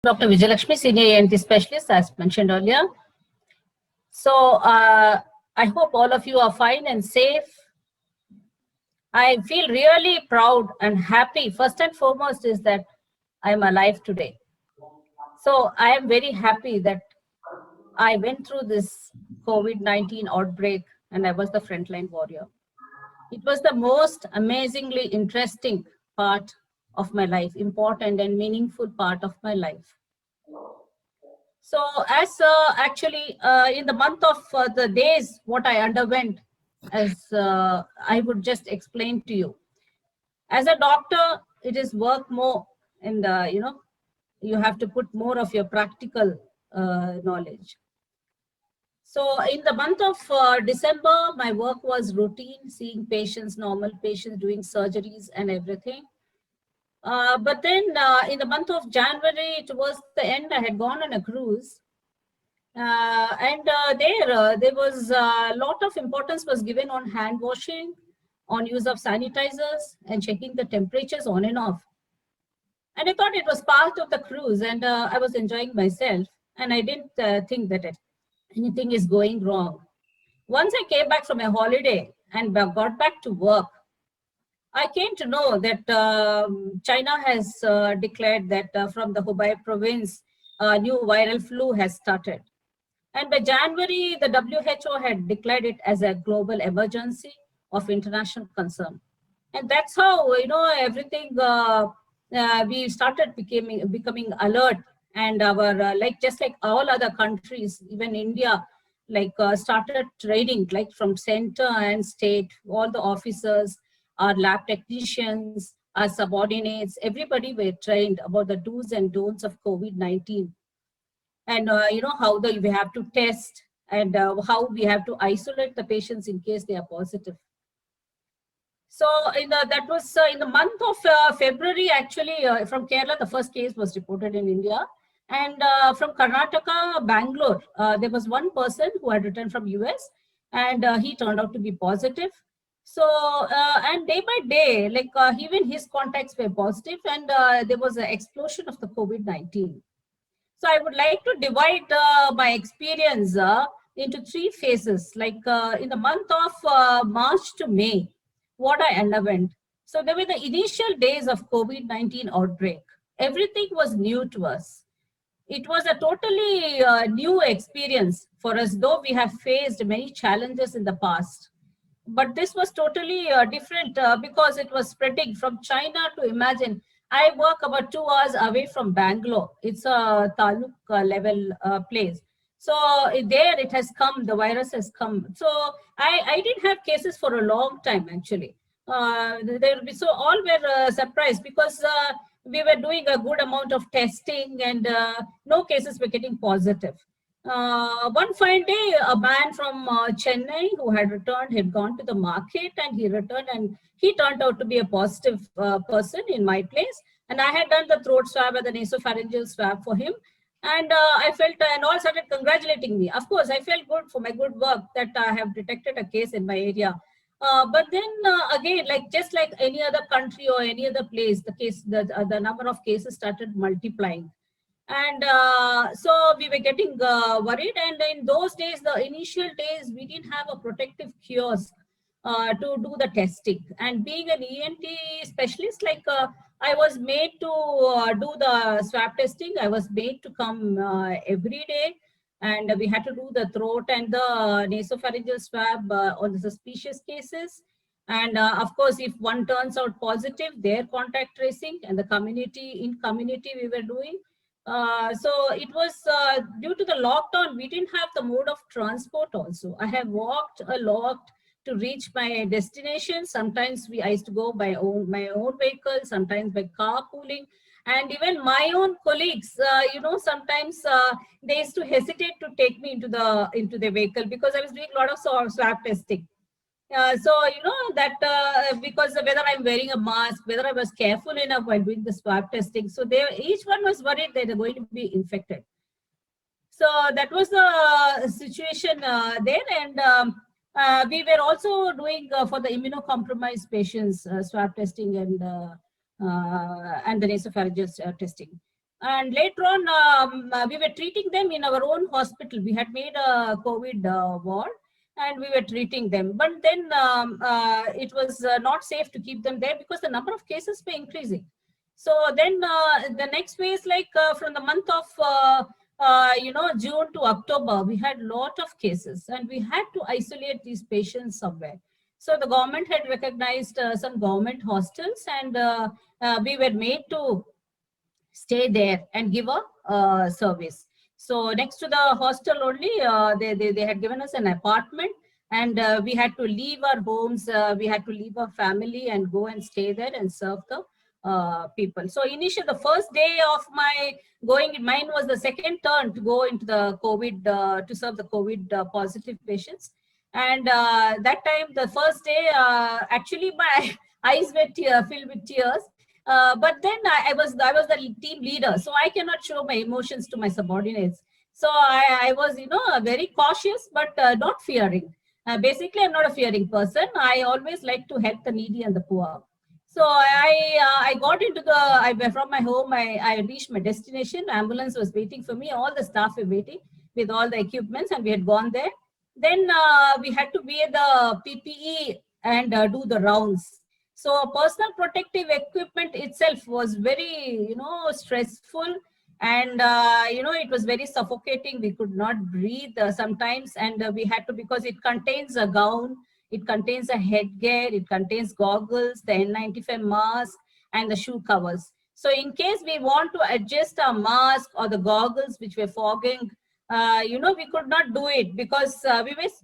Dr. Vijayalakshmi, Senior ENT Specialist, as mentioned earlier. So I hope all of you are fine and safe. I feel really proud and happy. First and foremost is that I am alive today. So I am very happy that I went through this COVID-19 outbreak and I was the frontline warrior. It was the most amazingly interesting part of my life, important and meaningful part of my life. So as actually in the month of the days, what I underwent, as I would just explain to you. As a doctor, it is work more and, you have to put more of your practical knowledge. So in the month of December, my work was routine, seeing patients, normal patients, doing surgeries and everything. But then in the month of January, towards the end, I had gone on a cruise. There was a lot of importance was given on hand washing, on use of sanitizers, and checking the temperatures on and off. And I thought it was part of the cruise, and I was enjoying myself, and I didn't think that anything is going wrong. Once I came back from a holiday and got back to work, I came to know that China has declared that from the Hubei province, a new viral flu has started. And by January, the WHO had declared it as a global emergency of international concern. And that's how, everything, we started becoming alert. And our, just like all other countries, even India, started training, like from center and state, all the officers, our lab technicians, our subordinates, everybody were trained about the do's and don'ts of COVID-19 and how we have to test and how we have to isolate the patients in case they are positive. So that was in the month of February, actually, from Kerala, the first case was reported in India. And from Karnataka, Bangalore, there was one person who had returned from US and he turned out to be positive. So, and day by day, even his contacts were positive and there was an explosion of the COVID-19. So I would like to divide my experience into three phases, in the month of March to May, what I underwent. So there were the initial days of COVID-19 outbreak. Everything was new to us. It was a totally new experience for us, though we have faced many challenges in the past. But this was totally different because it was spreading from China to, imagine, I work about 2 hours away from Bangalore. It's a taluk level place. So there it has come, the virus has come. So I didn't have cases for a long time, actually. So all were surprised because we were doing a good amount of testing and no cases were getting positive. One fine day, a man from Chennai who had returned had gone to the market and he returned and he turned out to be a positive person in my place. And I had done the throat swab and the nasopharyngeal swab for him. And I felt, and all started congratulating me. Of course, I felt good for my good work that I have detected a case in my area. But then again, just like any other country or any other place, the number of cases started multiplying. And so we were getting worried. And in those days, the initial days, we didn't have a protective kiosk to do the testing. And being an ENT specialist, I was made to do the swab testing. I was made to come every day. And we had to do the throat and the nasopharyngeal swab on the suspicious cases. And of course, if one turns out positive, their contact tracing and the community we were doing. So it was due to the lockdown, we didn't have the mode of transport also. I have walked a lot to reach my destination. Sometimes I used to go by my own vehicle, sometimes by carpooling. And even my own colleagues, sometimes they used to hesitate to take me into the vehicle because I was doing a lot of swab testing. So that because whether I'm wearing a mask, whether I was careful enough while doing the swab testing, so each one was worried that they're going to be infected. So that was the situation there, and we were also doing for the immunocompromised patients swab testing and the nasopharyngeal testing. And later on, we were treating them in our own hospital. We had made a COVID ward, and we were treating them. But then it was not safe to keep them there because the number of cases were increasing. So then the next way is like from the month of June to October, we had lot of cases, and we had to isolate these patients somewhere. So the government had recognized some government hostels, and we were made to stay there and give a service. So next to the hostel only, they had given us an apartment, and we had to leave our homes, we had to leave our family and go and stay there and serve the people. So initially, the first day of my going, mine was the second turn to go into the COVID, to serve the COVID positive patients. And that time, the first day, actually my eyes were filled with tears. But then I was the team leader, so I cannot show my emotions to my subordinates. So I was very cautious, but not fearing. Basically, I'm not a fearing person. I always like to help the needy and the poor. So I got into the I from my home. I reached my destination. Ambulance was waiting for me. All the staff were waiting with all the equipments, and we had gone there. Then we had to wear the PPE and do the rounds. So personal protective equipment itself was very, stressful, and it was very suffocating. We could not breathe sometimes, and we had to, because it contains a gown, it contains a headgear, it contains goggles, the N95 mask, and the shoe covers. So in case we want to adjust our mask or the goggles which were fogging, we could not do it because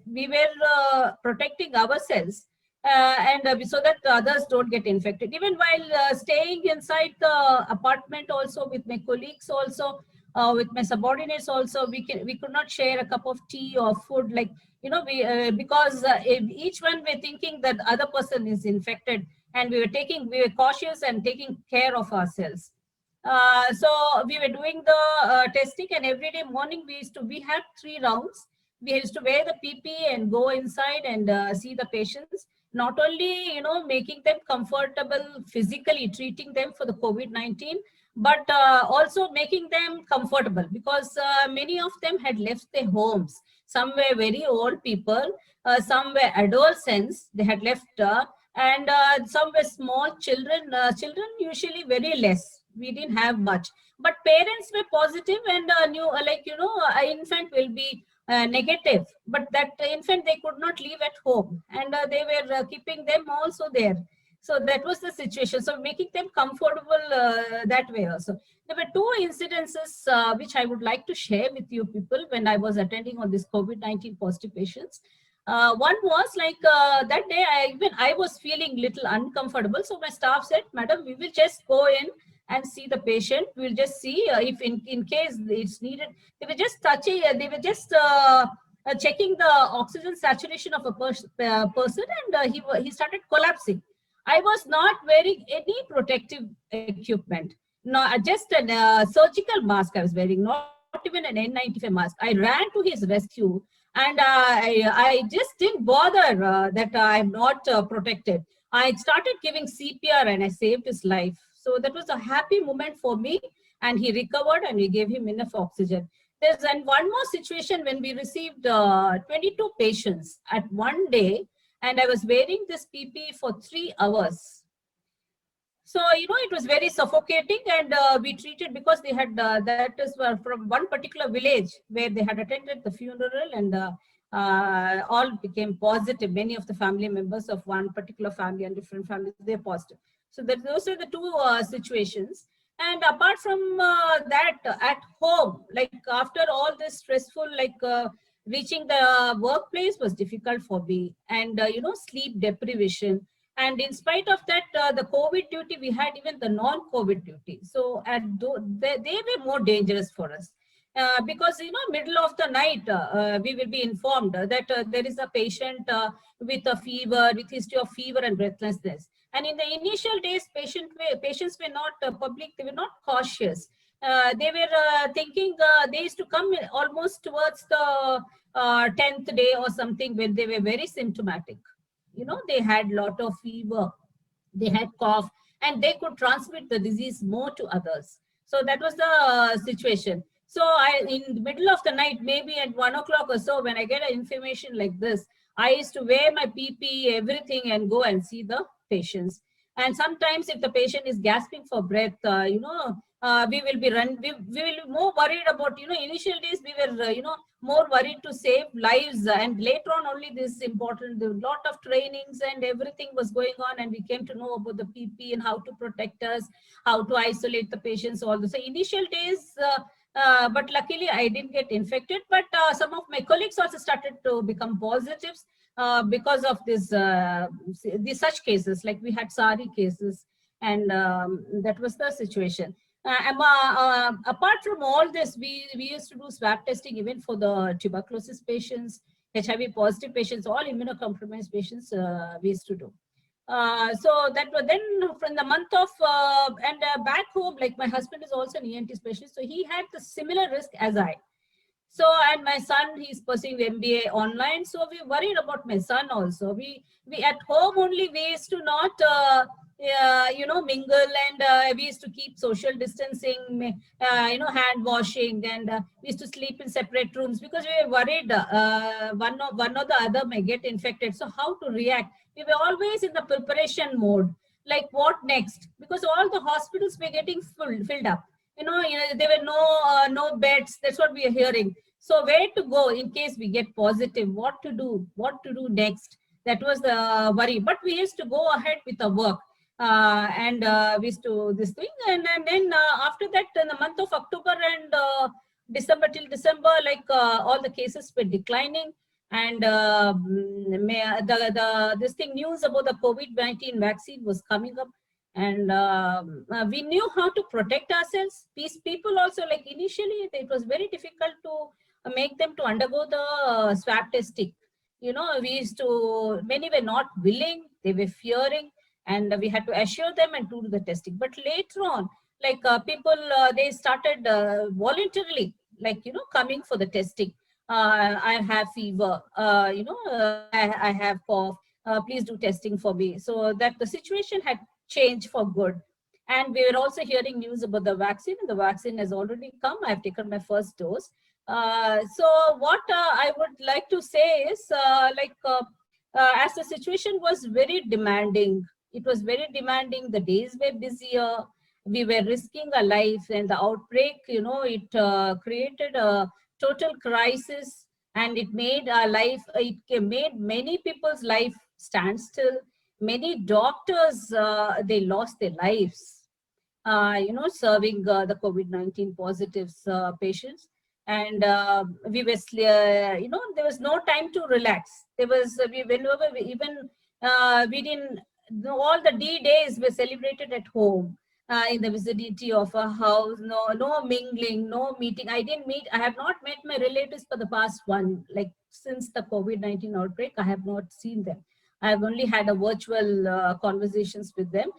we were protecting ourselves, and so that others don't get infected. Even while staying inside the apartment, also with my colleagues, also with my subordinates, also we could not share a cup of tea or food, like we because each one were thinking that other person is infected, and we were cautious and taking care of ourselves. So we were doing the testing, and every day morning we had 3 rounds. We used to wear the PPE and go inside and see the patients. Not only making them comfortable physically, treating them for the COVID-19, but also making them comfortable, because many of them had left their homes. Some were very old people, some were adolescents. They had left, and some were small children. Children usually very less. We didn't have much, but parents were positive and knew, an infant will be negative, but that infant they could not leave at home, and they were keeping them also there. So that was the situation. So making them comfortable that way also. There were 2 incidences which I would like to share with you people when I was attending on this COVID-19 positive patients. One was like that day I was feeling little uncomfortable. So my staff said, "Madam, we will just go in and see the patient. We'll just see if in case it's needed." They were just touching, they were just checking the oxygen saturation of a person, and he started collapsing. I was not wearing any protective equipment. No, just a surgical mask I was wearing, not even an N95 mask. I ran to his rescue, and I just didn't bother that I'm not protected. I started giving CPR, and I saved his life. So that was a happy moment for me, and he recovered, and we gave him enough oxygen. There's one more situation when we received 22 patients at one day, and I was wearing this PPE for 3 hours. So, it was very suffocating, and we treated, because they had, that is from one particular village where they had attended the funeral, and all became positive. Many of the family members of one particular family and different families, they're positive. So those are the 2 situations. And apart from that, at home, like after all this stressful, reaching the workplace was difficult for me, and, sleep deprivation. And in spite of that, the COVID duty, we had even the non-COVID duty. So they were more dangerous for us. Because, middle of the night, we will be informed that there is a patient with a fever, with history of fever and breathlessness. And in the initial days, patients were not public, they were not cautious. They were thinking, they used to come almost towards the 10th day or something, when they were very symptomatic. They had lot of fever, they had cough, and they could transmit the disease more to others. So that was the situation. So in the middle of the night, maybe at 1 o'clock or so, when I get an information like this, I used to wear my PPE, everything, and go and see the patients. And sometimes if the patient is gasping for breath, we will be we will be more worried about, initial days we were, more worried to save lives. And later on only this is important. A lot of trainings and everything was going on, and we came to know about the PP and how to protect us, how to isolate the patients, all this. So initial days, but luckily I didn't get infected. But some of my colleagues also started to become positives because of these such cases. Like we had SARI cases, and that was the situation. Apart from all this, we used to do swab testing even for the tuberculosis patients, HIV positive patients, all immunocompromised patients we used to do. So that was then from the month of, and back home, like my husband is also an ENT specialist, so he had the similar risk as I. So, and my son, he's pursuing MBA online. So we worried about my son also. We at home only, we used to not, mingle, and we used to keep social distancing, hand washing, and we used to sleep in separate rooms because we were worried one or the other may get infected. So how to react? We were always in the preparation mode. Like what next? Because all the hospitals were getting filled up. There were no beds. That's what we are hearing. So where to go in case we get positive? What to do next? That was the worry. But we used to go ahead with the work, and we used to this thing. And then after that, in the month of October and December till December, like all the cases were declining, and this thing news about the COVID-19 vaccine was coming up. And we knew how to protect ourselves. These people also, like initially, it was very difficult to make them to undergo the swab testing. We used to, many were not willing, they were fearing, and we had to assure them and do the testing. But later on, like people, they started voluntarily, like, coming for the testing. I have fever, I have cough, please do testing for me. So that the situation had changed for good. And we were also hearing news about the vaccine, and the vaccine has already come. I've taken my first dose. So what I would like to say is, as the situation was very demanding, it was very demanding. The days were busier. We were risking our life, and the outbreak, it created a total crisis, and it made our life, it made many people's life stand still. Many doctors, they lost their lives, serving the COVID-19 positives patients. And we were, there was no time to relax. There was, whenever we even, we didn't, all the D days were celebrated at home, in the vicinity of a house. No mingling, no meeting. I have not met my relatives for the past since the COVID-19 outbreak. I have not seen them. I've only had a virtual conversations with them.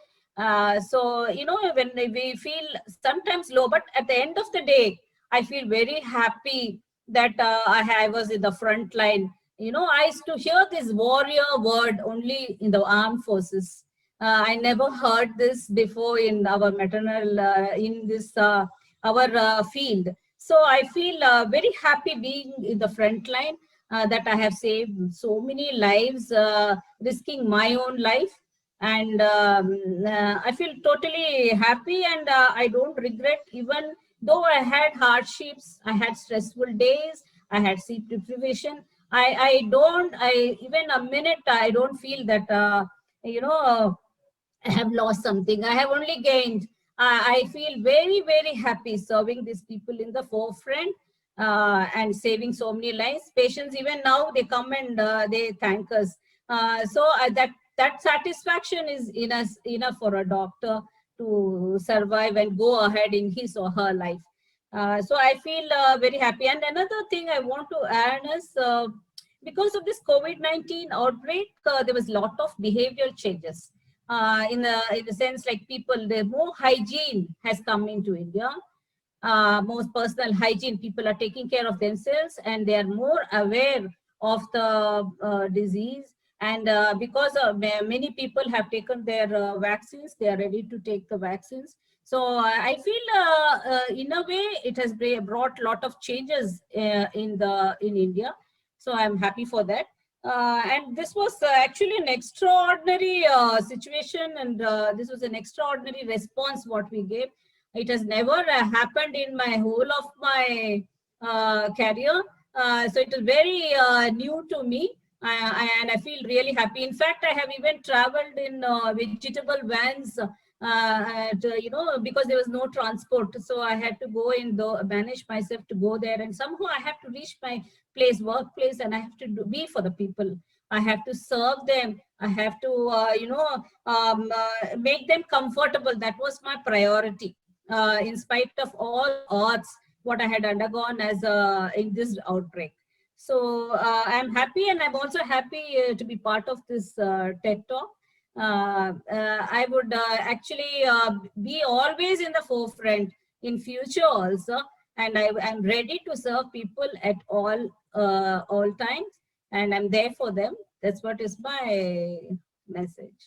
So, when we feel sometimes low, but at the end of the day, I feel very happy that I was in the front line. I used to hear this warrior word only in the armed forces. I never heard this before in our maternal, in this, our field. So I feel very happy being in the front line, that I have saved so many lives, risking my own life. And I feel totally happy, and I don't regret, even though I had hardships, I had stressful days, I had sleep deprivation. Even a minute, I don't feel that, I have lost something. I have only gained. I feel very, very happy serving these people in the forefront, and saving so many lives. Patients, even now, they come and they thank us. So that satisfaction is enough for a doctor to survive and go ahead in his or her life. So I feel very happy. And another thing I want to add is, because of this COVID-19 outbreak, there was a lot of behavioral changes. In the sense, like the more hygiene has come into India, most personal hygiene. People are taking care of themselves, and they are more aware of the disease, And because many people have taken their vaccines, they are ready to take the vaccines. So I feel in a way it has brought a lot of changes in India. So I'm happy for that. And this was actually an extraordinary situation, and this was an extraordinary response what we gave. It has never happened in my whole of my career. So it is very new to me, and I feel really happy. In fact, I have even traveled in vegetable vans, because there was no transport. So I had to go in, manage myself to go there, and somehow I have to reach my workplace, and I have to be for the people. I have to serve them. I have to, make them comfortable. That was my priority, in spite of all odds, what I had undergone as in this outbreak. So I'm happy, and I'm also happy to be part of this TED Talk. I would actually be always in the forefront in future also, and I am ready to serve people at all times, and I'm there for them. That's what is my message.